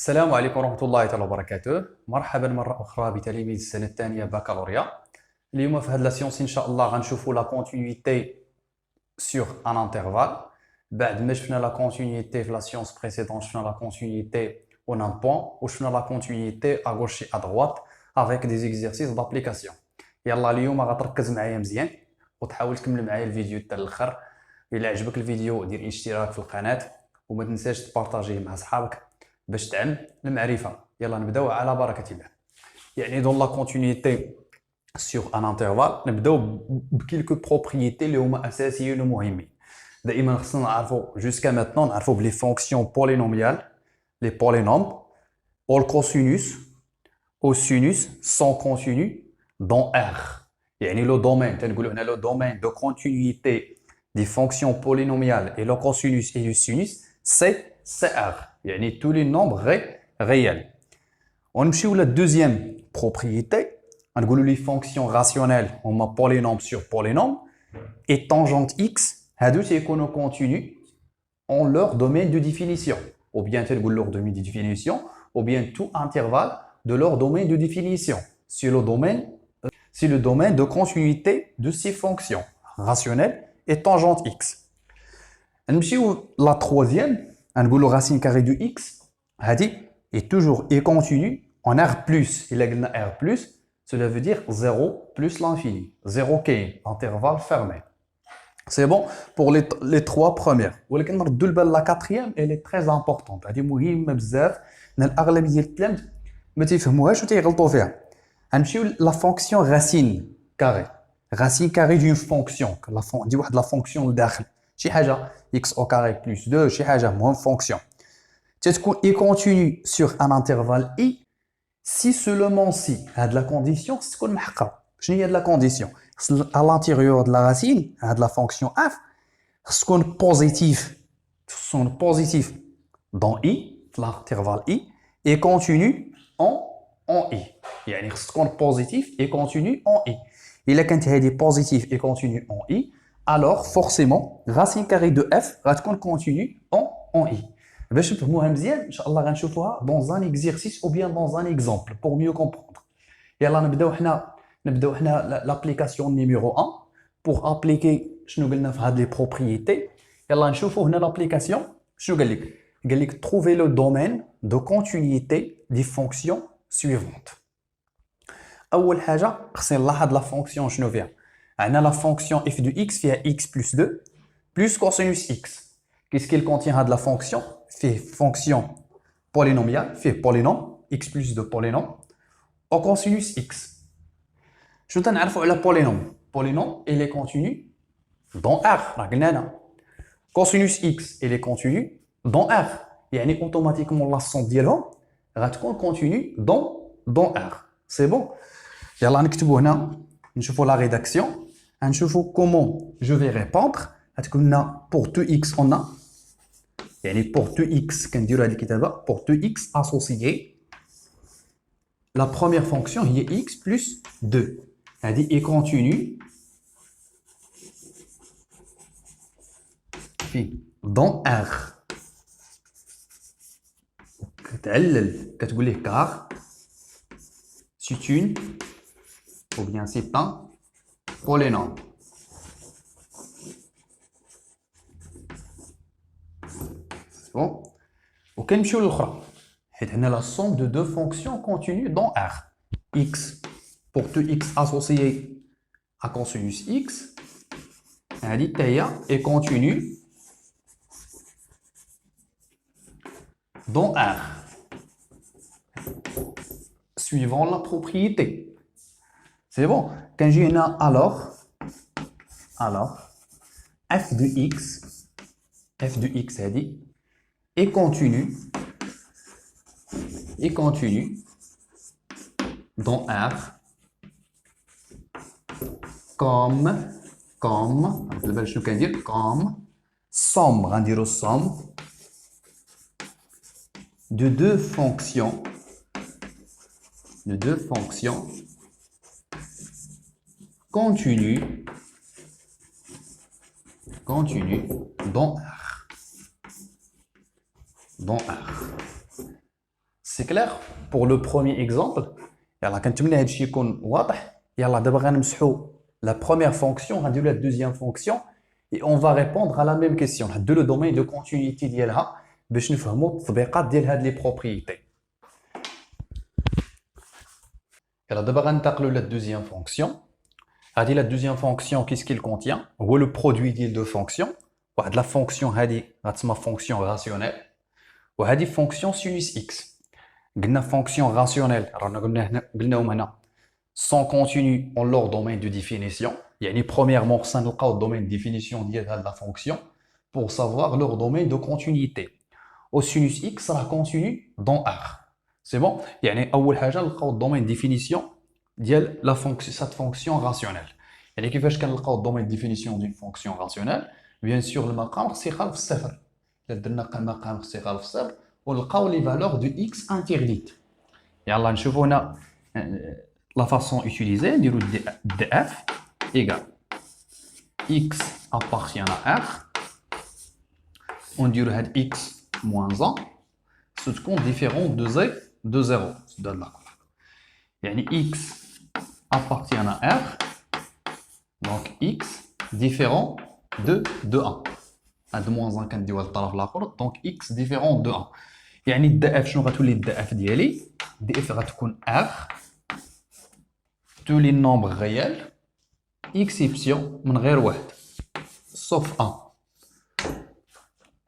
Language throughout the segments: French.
السلام عليكم ورحمة الله تعالى وبركاته. مرحبا مرة أخرى بتلاميذ السنة الثانية بكالوريا. اليوم في هذه لا سيونس إن شاء الله غنشوفوا لا كونتينيتي سور ان انترفال. بعد ما شفنا لا كونتينيتي في لا سيونس بريسيدونت شفنا لا كونتينيتي اون ان بوان وشفنا لا كونتينيتي ا غوش ا دروات افيك دي زيكزيرسيس دابليكاسيون. يلا اليوم غتركز معايا مزيان وتحاول تكمل معايا الفيديو حتى الاخر. الا عجبك الفيديو دير اشتراك في القناة وما تنساش تبارطاجيه مع صحابك باش تعم المعرفة. يلا نبداو على بركة الله. يعني دون لا كونتينيتي سور ان انترفال نبداو بكيلكو بروبريتي اللي هما اساسيين ومهمين. دائما خصنا نعرفوا جوسكا ماتنون نعرفوا بلي فونكسيون بولينوميال لي بولينوم او الكوسينوس او سينوس سون كونتينو دون ار. يعني لو دومين تنقولوا هنا لو دومين دو كونتينيتي دي فونكسيون بولينوميال اي لو كوسينوس اي لو سينوس سي ار. يعني tous les nombres réels. ونمشيو لا دوزيام بروبريتي نقولوا لي فونكسيون راسيونيل هما بولينوم سور بولينوم اي طونجونت اكس هادو تيكونوا كونتينو اون لور دومين دو ديفينيسيون ou bien تنقول لور دومين دو ديفينيسيون ou bien tout intervalle de leur domaine de définition. C'est le domaine de continuité de ces fonctions rationnelles et tangente x. نمشيو لا troisième نقولوا racine carrée de x هذه est toujours et continue en r plus. Il a r plus, cela veut dire 0 plus l'infini. 0 كاين intervalle fermé. C'est bon pour les trois premières. ولكن نردوا البال la quatrième elle est très importante. هذه مهمة بزاف ان الاغلبية ديال التلاميذ ما تيفهموهاش وتيغلطوا فيها. غنمشيو la fonction racine carrée. Racine carrée d'une fonction. عندي واحد la fonction لداخل. شي حاجه x au carré plus 2 شي حاجه مهم فونكسيون تتكون اي كونتينيو سور ان انترفال اي سي سولومون سي هاد لا كونديسيون تكون محققه. شنو هي هاد لا كونديسيون؟ خص ا لانتيريور د لا راسين هاد لا فونكسيون اف خص تكون بوزيتيف دون اي في لانترفال اي اي كونتينيو اون اي. يعني خص تكون بوزيتيف اي كونتينيو اون اي. الا كانت هذه بوزيتيف اي كونتينيو اون اي alors forcément racine carrée de f غتكون continue en i. باش نفهموها مزيان ان شاء الله غنشوفوها dans un exercice ou bien dans un exemple pour mieux comprendre. يلا نبداو حنا l'application numéro 1 pour appliquer شنو قلنا في هاد لي بروبريتي. يلا نشوفوا هنا l'application شنو قال لك trouver le domaine de continuité des fonctions suivantes. اول حاجه خصني نلاحظ لا فونكسيون شنو فيها. عندنا la fonction f de x فيها x plus 2 plus cosinus x. Qu'est-ce qu'il contient de la fonction? Fait fonction polynomiale, fait polynôme, x plus 2 polynôme, au cosinus x. شنو تنعرفوا على polynôme? Polynôme, il est continu dans R. قلنا cosinus x, il est continu dans R. يعني automatiquement la somme ديالهم غتكون continue dans R. C'est bon? يلا نكتبوا هنا نشوفوا la rédaction. نشوفوا comment je vais répondre. pour 2x on a يعني pour 2x كنديروا هذه الكتابه pour 2x associé la première fonction هي x plus 2 هذه est continue dans R. كتعلل كتقول ليه car c'est une ou bien c'est un polynôme. Bon. وكنمشيو للأخرى حيت هنا la somme de deux fonctions continues dans R. x pour 2x associé à cosinus x هذه حتى هي est continue dans R suivant la propriété. C'est bon. كنجي هنا alors f de x هذه est continue dans R comme شنو كندير comme somme غنديرو somme de deux fonctions continues dans R. C'est clair? Pour le premier exemple, يلا كنتمنى هذا الشيء يكون واضح. يلا دابا غنمسحوا la première fonction, غنديروا la deuxième fonction et on va répondre à la même question. نحددوا le domaine de continuité ديالها باش نفهموا التطبيقات ديال هاد les propriétés. يلا دابا غنتقلوا la deuxième fonction. هذه la deuxième fonction qu'est-ce qu'il contient? هو le produit ديال deux fonctions. واحد la fonction هذه غتسمى fonction rationnelle وهذه fonction sinus x. قلنا fonction rationnelle قلناهم هنا sont contenus en leur domaine de définition. يعني premièrement خصنا نلقاو domaine de définition ديال هاد la fonction pour savoir leur domaine de continuité. au sinus x راه continu dans R. C'est bon? يعني أول حاجة نلقاو domaine de définition ديال la fonction cette fonction rationnelle. يعني كيفاش كنلقاو domaine de définition d'une fonction rationnelle؟ bien sûr المقام خص يخالف الصفر. إلا درنا المقام خص يخالف الصفر ونلقاو les valeurs de x interdites. يلا نشوفوا هنا la façon utilisée نديرو df égale x appartient à R ونديرو هاد x moins 1 ستكون différent de 0 يعني x appartient à R donc x différent de 1 هاد moins 1 كنديوها للطرف الاخر donc x différent de 1 يعني الداف شنو غتولي الداف ديالي df غتكون R tous les nombres réels exception من غير واحد sauf 1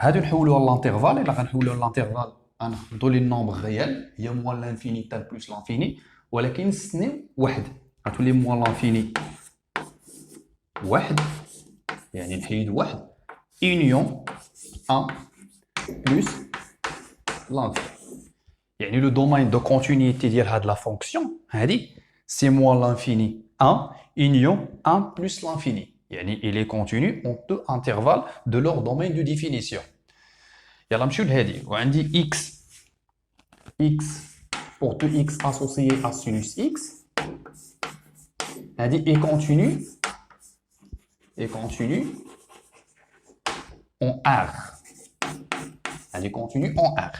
هادو نحولوها للانترفال الا غنحولوها للانترفال غناخدو لي nombres réels هي موان لانفيني حتى بلس لانفيني ولكن نستنيو واحد غتولي موان لانفيني واحد يعني نحيدو واحد union 1 plus l'infini. يعني le domaine de continuité ديال هاد la fonction هادي c'est moins l'infini 1 union 1 plus l'infini. يعني il est continu en deux intervalles de leur domaine de définition. يلا نمشيو لهادي وعندي x pour tout x associé à sinus x هادي est continu en R. Elle est continue en R.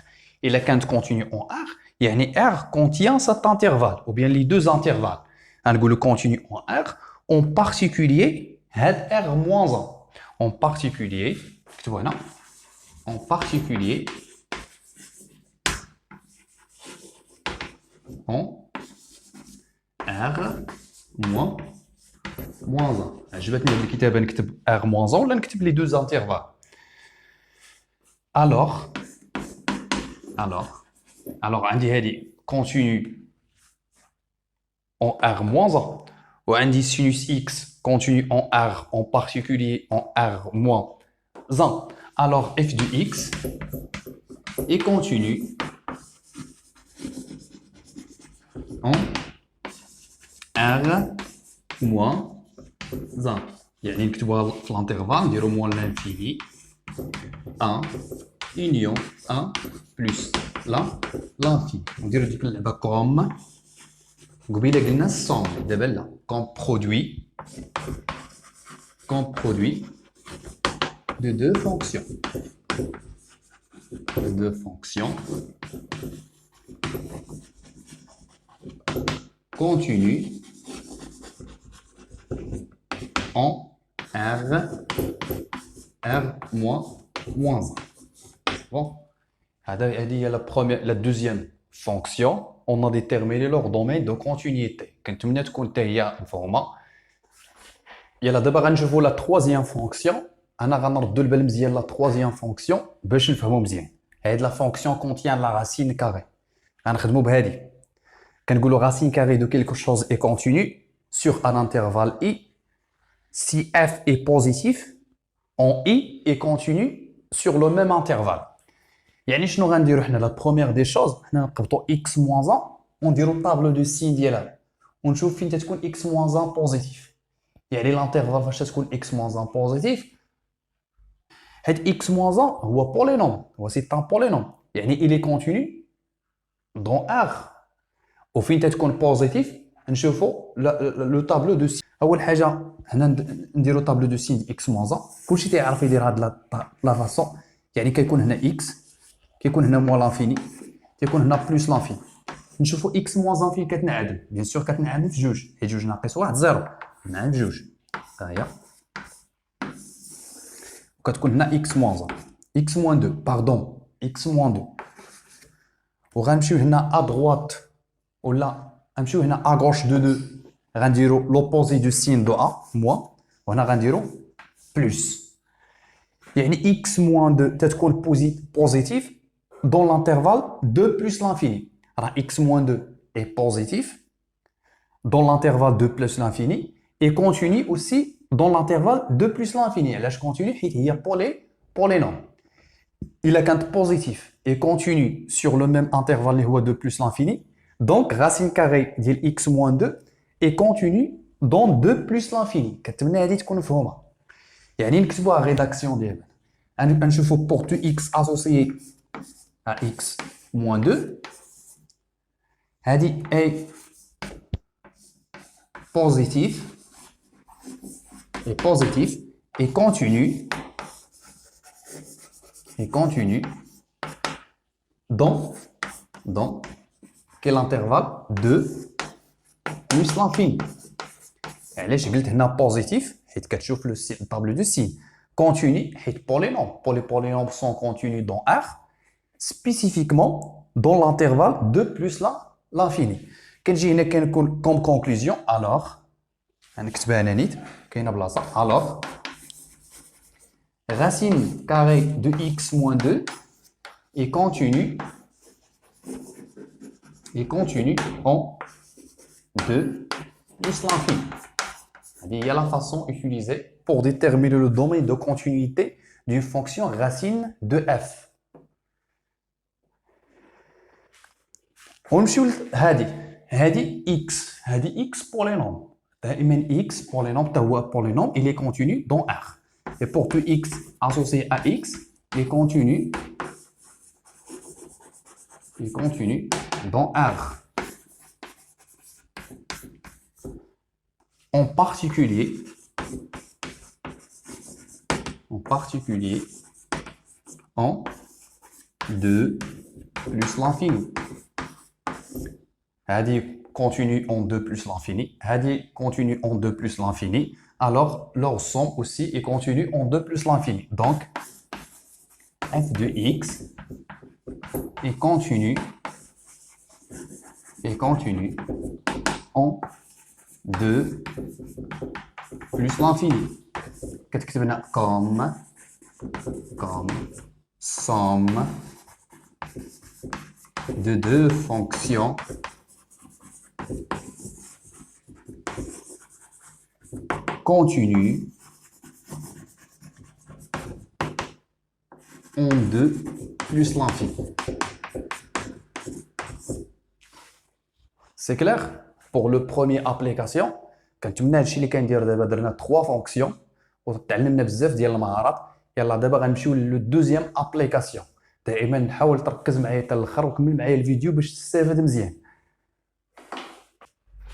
Et la quinte continue en R, يعني R contient cet intervalle, ou bien les deux intervalles. On le continue en R, en particulier, R moins 1. En particulier, en particulier, en R moins 1. Je vais tenir le kitab نكتب R moins 1 ولا نكتب les deux intervalles. Alors عندي هذه continue en R moins 1 وعندي sinus x continue en R en particulier en R moins 1. Alors f de x est continu en R moins 1. يعني نكتبوها في الانترفال نديرو موان لانفيني 1 union 1 plus l'infini. نديرو ديك اللعبه كوم قبيله قلنا السوم دابا لا كوم produit de deux fonctions continues en R moins 1. Bon. هذه la deuxième fonction. On a déterminé leur domaine de continuité. كنتمنى تكون حتى هي مفهومه. يلا دابا غنشوفوا la troisième fonction. انا غنردوا البال مزيان la troisième fonction باش نفهموا مزيان. هاد la fonction contient la racine carrée. غنخدموا بهذه. كنقولوا racine carrée de quelque chose est continue sur un intervalle i si f est positif en i est continu sur le même intervalle. يعني شنو غنديرو حنا لا بروميير دي شوز حنا نقبطوا x moins 1 ونديرو الطابلو دو سين ديالها ونشوف فين تكون x moins 1 بوزيتيف. يعني الانترفال فاش تكون x moins 1 بوزيتيف هاد x moins 1 هو بولينوم هو سي ان بولينوم يعني il est continu dans R وفين تكون بوزيتيف نشوفوا لو طابلو دو سين. اول حاجه هنا نديرو طابلو دو سين x moins 1 كلشي تيعرف يدير هاد لا فاسون يعني كيكون هنا x كيكون هنا موال لانفيني تيكون هنا بلس لانفيني. نشوفوا اكس موان انفيني كتنعدل، بيان سور كتنعدل في جوج، حيت جوج ناقص واحد زيرو، نعم في جوج ها هي. وكتكون هنا اكس موان 1 اكس موان 2 باردون اكس موان 2. وغنمشيو هنا ادغوات ولا غنمشيو هنا اغوش دو 2 غنديرو لوبوزي دو سين دو ا موان، وهنا غنديرو بلس. يعني اكس موان 2 تتكون بوزيتيف dans l'intervalle 2 plus l'infini. Alors x moins 2 est positif dans l'intervalle 2 plus l'infini et continue aussi dans l'intervalle 2 plus l'infini. Là je continue, il y a pour les nombres. Il est quand positif et continue sur le même intervalle 2 plus l'infini. Donc racine carrée de x moins 2 et continue dans 2 plus l'infini. كتمنى هذه تكون مفهومه. يعني نكتبوها rédaction ديالنا. نشوفوا pour tout x associé à x moins 2, هذه est positif et continue dans quel intervalle 2 plus l'infini. علاش قلت هنا positif حيت كتشوف le table de signe. Continue حيت pour les nombres sont contenus dans R spécifiquement dans l'intervalle 2 plus l'infini. كنجي هنا كنكون comme conclusion alors غنكتبها انا نيت كاينه بلاصه alors racine carrée de x moins 2 et continue en 2 plus l'infini. Il y a la façon utilisée pour déterminer le domaine de continuité d'une fonction racine de f. ونمشيو هذه x pour les nombres. دائما x pour les nombres pour les nombres il est continu dans R. Et pour tout x associé à x, il est continu dans R. En particulier en 2 plus l'infini. هذه continue en 2 plus l'infini. هذه continue en 2 plus l'infini. Alors, leur somme aussi est continue en 2 plus l'infini. Donc, f de x est continue en 2 plus l'infini. كتكتبنا comme somme de deux fonctions continues en 2 plus l'infini. C'est clair? Pour le premier application, كنتمنى هادشي اللي كندير دابا درنا 3 فونكسيون وتعلمنا بزاف ديال المهارات. يلا دابا غنمشيو لو دوزيام ابليكاسيون. دائما نحاول تركز معايا حتى الاخر وكمل معايا الفيديو باش تستافد مزيان.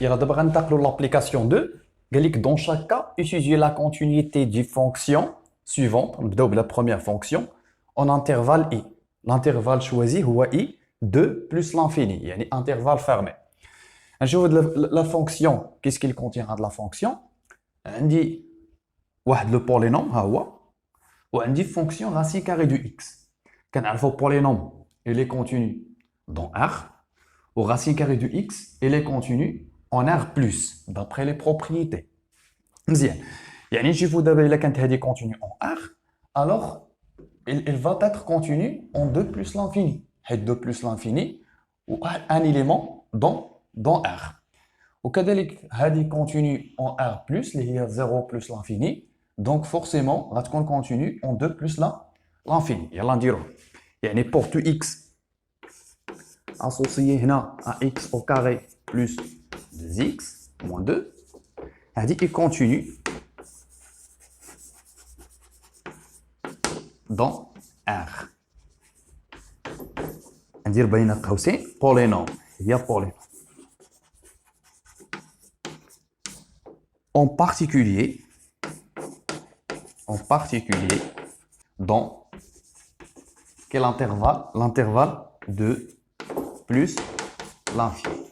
يلا دابا غنتقلوا لابليكاسيون 2. قال لك dans chaque cas étudier la continuité des fonctions suivantes. نبداو بلا première fonction en intervalle i. L'intervalle choisi هو i 2 plus l'infini, يعني intervalle fermé. نشوف la fonction, qu'est-ce qu'il contient de la fonction. عندي واحد لو polynôme ها هو وعندي fonction racine carrée du x. كنعرفوا polynôme il est continu dans R ou racine carrée du x il est continu en R plus d'après les propriétés. مزيان يعني نشوفوا دابا الا كانت هذه continue en R alors il va être continu en 2 plus l'infini. 2 plus l'infini ou un élément dans R. وكذلك هذه continue en R plus اللي هي 0 plus l'infini. Donc forcément غتكون continue en 2 plus l'infini. يلا نديروه. يعني pour tout x associé هنا à x au carré plus 2x moins 2 هذه est continue dans R. ندير بين قوسين polynôme هي polynôme. En particulier dans quel intervalle? L'intervalle de plus l'infini.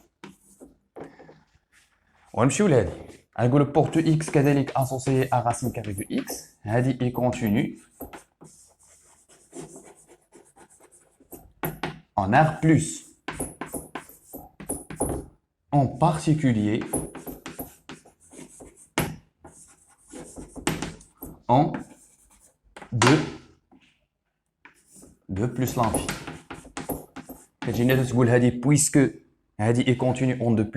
ونمشيو لهادي غنقولوا pour tout x كذلك associé à racine carrée de x هذه est continue en R plus en particulier en 2 plus l'infini. كتجينا تقول هذه puisque هذه est continue en 2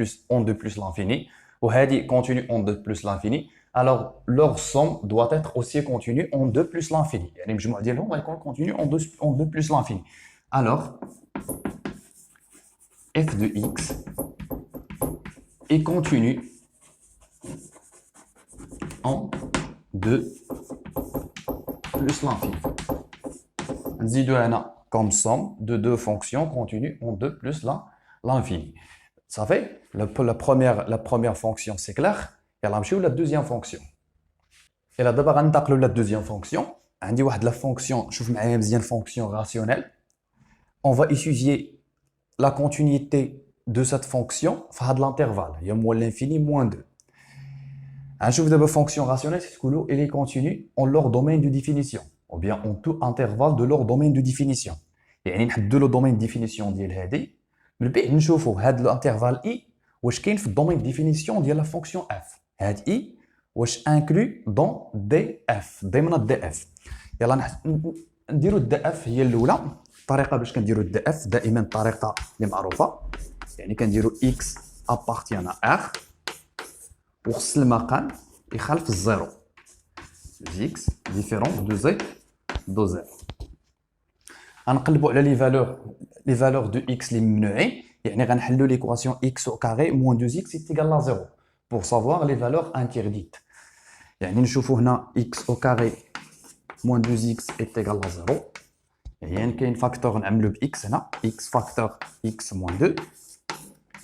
plus l'infini ou هذه est continue en 2 plus l'infini, alors leur somme doit être aussi continue en 2 plus l'infini. يعني المجموع ديالهم غيكون continue en 2 plus l'infini. Alors f de x est continue en 2 plus l'infini. نزيدو هنا comme somme de deux fonctions continues en 2 plus l'infini. Ça fait la première fonction, c'est clair. Et là, on la deuxième fonction. Et là, d'abord, on a la deuxième fonction. On dit la fonction, je vous mets une fonction rationnelle. On va étudier la continuité de cette fonction dans l'intervalle. Il y a moins l'infini, moins 2. Je vous dis la fonction rationnelle, c'est qu'elle est continue en leur domaine de définition. Ou bien en tout intervalle de leur domaine de définition. يعني نحددوا لو دومين ديفينيسيون ديال هذه من بعد نشوفوا هذا الانترفال اي واش كاين في الدومين ديفينيسيون ديال لا فونكسيون اف هاد اي واش انكلو دون دي اف ضمن دي اف. يلا نديروا دي اف هي الاولى. الطريقه باش كنديروا دي اف دائما الطريقه اللي معروفه يعني كنديروا اكس ابارتيان ار وخص المقام يخالف الزيرو اكس ديفيرون دو زد دو زيرو. غنقلبوا على لي فالور دو اكس اللي ممنوعين يعني غنحلوا ليكواسيون اكس او كاري موان 2 اكس ايكال لا 0 pour savoir les valeurs interdites. يعني نشوفوا هنا اكس او كاري موان 2 اكس ايكال لا 0 يعني كاين فاكتور نعملوا باكس هنا اكس فاكتور اكس موان 2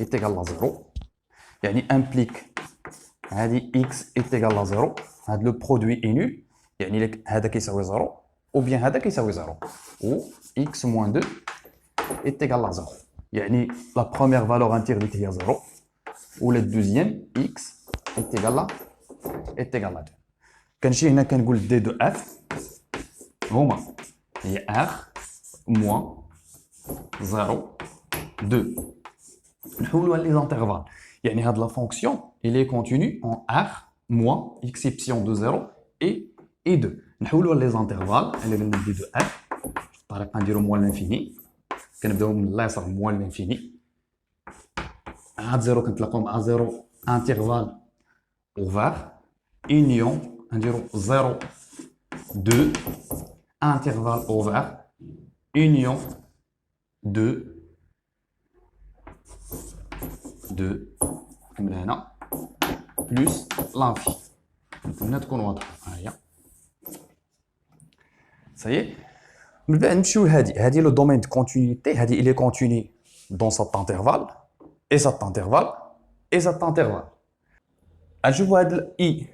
ايكال لا 0 يعني امبليك هذه اكس ايكال لا 0 هذا لو برودوي اي نول يعني هذا كيساوي 0 ou bien هذا كيساوي 0 ou x moins 2 est égal à 0. يعني la première valeur interdite هي 0 ou la deuxième x est égal à 2. كنمشي هنا كنقول d de f هما هي r moins 0 2 نحولوها لي زانترفال يعني هاد لا فونكسيون il est continue en r moins exception de 0 et 2 نحولوها لي زانترفال اللي قلنا دي دو اف الطريقه نديرو موال لانفيني كنبداو من اليسار موال لانفيني عاد زيرو كنتلاقاو مع زيرو انترفال اوفر اونيون نديرو 0 2 انترفال اوفر اونيون 2 كمل هنا بلس لانفي هنا تكون واضحه ها هي Ça y est. من بعد نمشيو هذه لو دومين دو كونتينيتي هذه il est continu dans cet intervalle et cet intervalle et cet intervalle. نشوفوا هذا i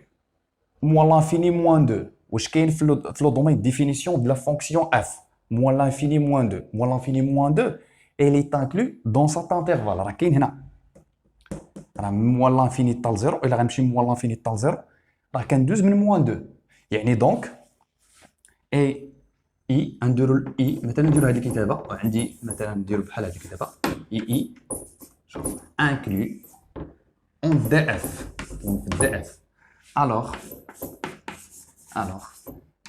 moins l'infini moins 2 واش كاين في لو دومين ديفينيسيون de la fonction f moins l'infini moins 2 moins l'infini moins 2 elle est inclus dans cet intervalle راه كاين هنا راه moins l'infini تال 0 الا غنمشي moins l'infini تال 0 راه كندوز من moins 2 يعني دونك اي اي نديرو الاي مثلا نديرو هذه الكتابه وعندي مثلا نديرو بحال هذه الكتابه اي شوف انكلو اون دي اف دي اف alors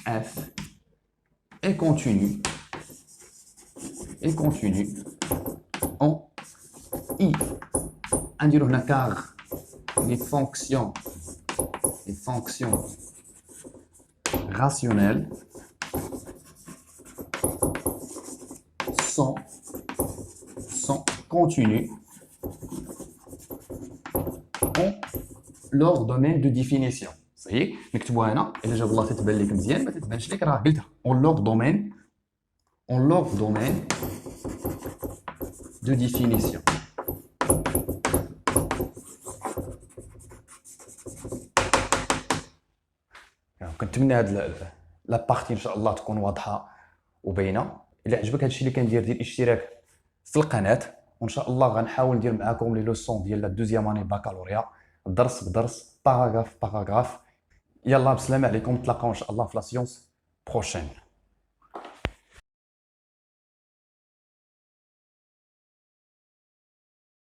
f est continue en i نديرو هنا car les fonctions rationnelles sont continues en leur domaine de définition. صحيح نكتبوها هنا الا جاب الله تتبان لك مزيان ما تتبانش لك راه قلتها en leur domaine de définition. كنتمنى هاد لا بارتي ان شاء الله تكون واضحه وباينه. الا عجبك هادشي اللي كندير ديال الاشتراك في القناه وان شاء الله غنحاول ندير معاكم لي لوسون ديال لا دوزيام اني بكالوريا درس بدرس باراغراف باراغراف. يلا بسلام عليكم، نتلاقاو ان شاء الله في لا سيونس بروشين.